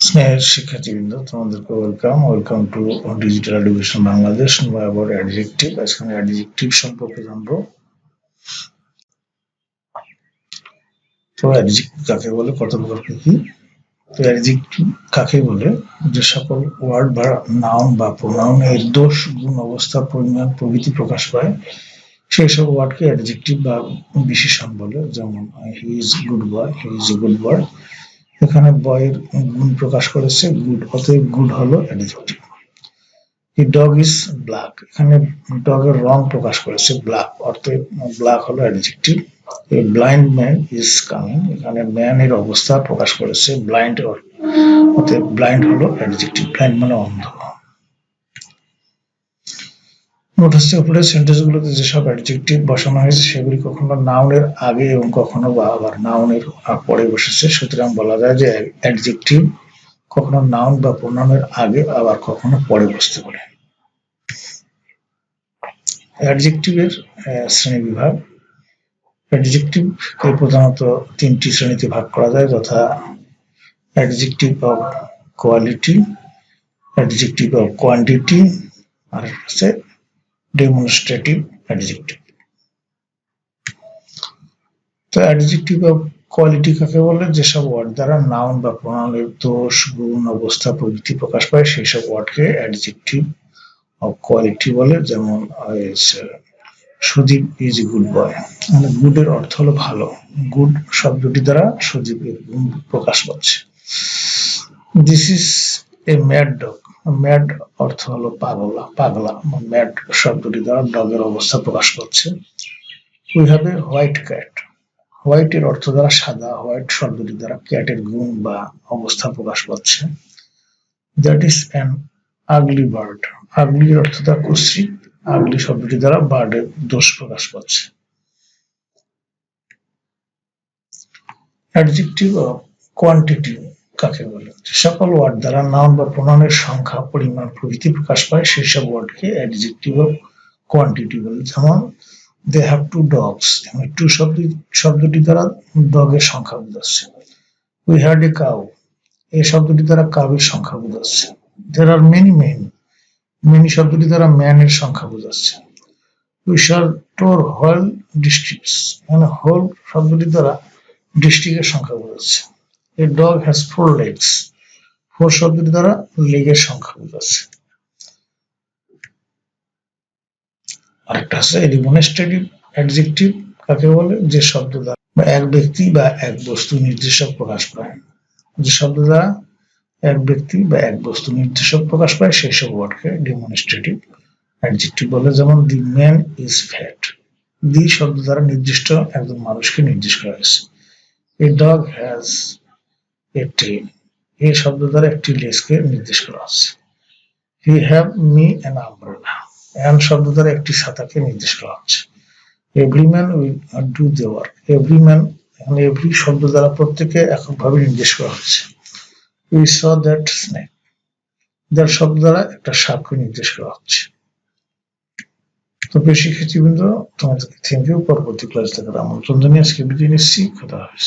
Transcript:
স্নেহের শিক্ষার্থীবৃন্দ, তোমাদেরকে welcome to digital education Bangladesh about adjective. আজকে আমি অ্যাডজেক্টিভ সম্পর্কে জানবো। তো অ্যাডজেক্টিভ কাকে বলে, কত প্রকার কি? তো অ্যাডজেক্টিভ কাকে বলে? যে সকল ওয়ার্ড বা নাউন বা প্রোনাউনের দোষ, গুণ, অবস্থা, পরিমাণ প্রভৃতি প্রকাশ পায় সেই সব ওয়ার্ডকে অ্যাডজেক্টিভ বা বিশেষণ বলে। যেমন he is good boy, he is a good boy. এখানে বয়ের গুণ প্রকাশ করেছে গুড, অতএব গুড হলো adjective. The dog is black, এখানে ডগের রং প্রকাশ করেছে ব্ল্যাক, অতএব ব্ল্যাক হলো adjective. A blind man is coming, এখানে ম্যান এর অবস্থা প্রকাশ করেছে ব্লাইন্ড, অতএব ব্লাইন্ড হলো অ্যাডজেক্টিভ। ব্লাইন্ড মানে অন্ধ। নোটিস উপরের সেন্টেন্স গুলোতে যেসব অ্যাডজেক্টিভ বসানো হয়েছে সেগুলি কখনো নাউনের আগে এবং কখনো বা আবার নাউনের পরে বসেছে। সুতরাং বলা যায় যে অ্যাডজেক্টিভ কখনো নাউন বা প্রোনাউনের আগে আবার কখনো পরে বসতে পারে। অ্যাডজেক্টিভের শ্রেণী বিভাগ। অ্যাডজেক্টিভকে প্রধানত তিনটি শ্রেণীতে ভাগ করা যায়, যথা adjective of quality, adjective of quantity, আর হচ্ছে ডেমনস্ট্রেটিভ অ্যাডজেক্টিভ। তো অ্যাডজেক্টিভ অফ কোয়ালিটি কাকে বলে? যেসব ওয়ার্ড দ্বারা নাউন বা প্রোনাউনের দোষ, গুণ, অবস্থা প্রভৃতি প্রকাশ পায় সেই সব ওয়ার্ডকে অ্যাডজেক্টিভ অফ কোয়ালিটি বলে। যেমন Sudip is a good boy, মানে গুড এর অর্থ হলো ভালো। গুড শব্দটি দ্বারা সুদীপের গুণ প্রকাশ পাচ্ছে। This is a mad dog, mad অর্থ হলো পাগলা, পাগলা। ম্যাড শব্দটি দ্বারা ডগের অবস্থা প্রকাশ পাচ্ছে। We have a white cat, white এর অর্থ দ্বারা সাদা, হোয়াইট শব্দটি দ্বারা ক্যাটের গুণ বা অবস্থা প্রকাশ পাচ্ছে। That is an ugly bird, ugly এর অর্থ দ্বারা কুৎসিত, আগলি শব্দটি দ্বারা বার্ডের দোষ প্রকাশ পাচ্ছে। অ্যাডজেক্টিভ অফ কোয়ান্টিটি কাকে বলে? যে সকল ওয়ার্ড দ্বারা নাউন বা প্রোনাউনের সংখ্যা, পরিমাণ প্রভৃতি প্রকাশ পায় সেই সব ওয়ার্ডকে অ্যাডজেক্টিভ অফ কোয়ান্টিটি বলে। যেমন they have two dogs, two শব্দটি দ্বারা ডগের সংখ্যা বোঝাচ্ছে। উই হ্যাড এ কাউ, এই শব্দটি দ্বারা কাউয়ের সংখ্যা বোঝাচ্ছে। দের আর মেনি মেন, মেনি শব্দটি দ্বারা ম্যানের সংখ্যা বোঝাচ্ছে। উই শ্যাল টোর হোল ডিস্ট্রিক্টস, মানে হোল শব্দটি দ্বারা ডিস্ট্রিক্টের সংখ্যা বোঝাচ্ছে। এ ডগ হ্যাজ 4 legs, 4 শব্দটি দ্বারা লেগের সংখ্যা বোঝাচ্ছে। আরেকটা আছে ডেমনস্ট্রেটিভ অ্যাডজেক্টিভ কাকে বলে? যে শব্দ দ্বারা এক ব্যক্তি বা এক বস্তু নির্দেশক প্রকাশ পায়, যে শব্দ দ্বারা এক ব্যক্তি বা এক বস্তু নির্দেশক প্রকাশ পায় সেই সব ওয়ার্ডকে ডেমনস্ট্রেটিভ অ্যাডজেক্টিভ বলে। যেমন দি ম্যান ইজ ফ্যাট, দি শব্দ দ্বারা নির্দিষ্ট একজন মানুষকে নির্দেশ করা হয়েছে। এ ডগ হ্যাজ এ টেল, এই শব্দ দ্বারা একটি লেজকে নির্দেশ করা হচ্ছে। He have me an umbrella, an শব্দ দ্বারা একটি ছাতাকে নির্দেশ করা হচ্ছে। Every man will do the work, every man, every শব্দ দ্বারা প্রত্যেকে এককভাবে নির্দেশ করা হচ্ছে। We saw that snake, that শব্দ দ্বারা একটা সাপকে নির্দেশ করা হচ্ছে। তো প্রিয় শিক্ষার্থীবৃন্দ, তোমাদেরকে থ্যাংক ইউ। পরবর্তী ক্লাস দেখার আমন্ত্রণ জানিয়ে আজকে বিদায় নিচ্ছি। খোদা হাফেজ।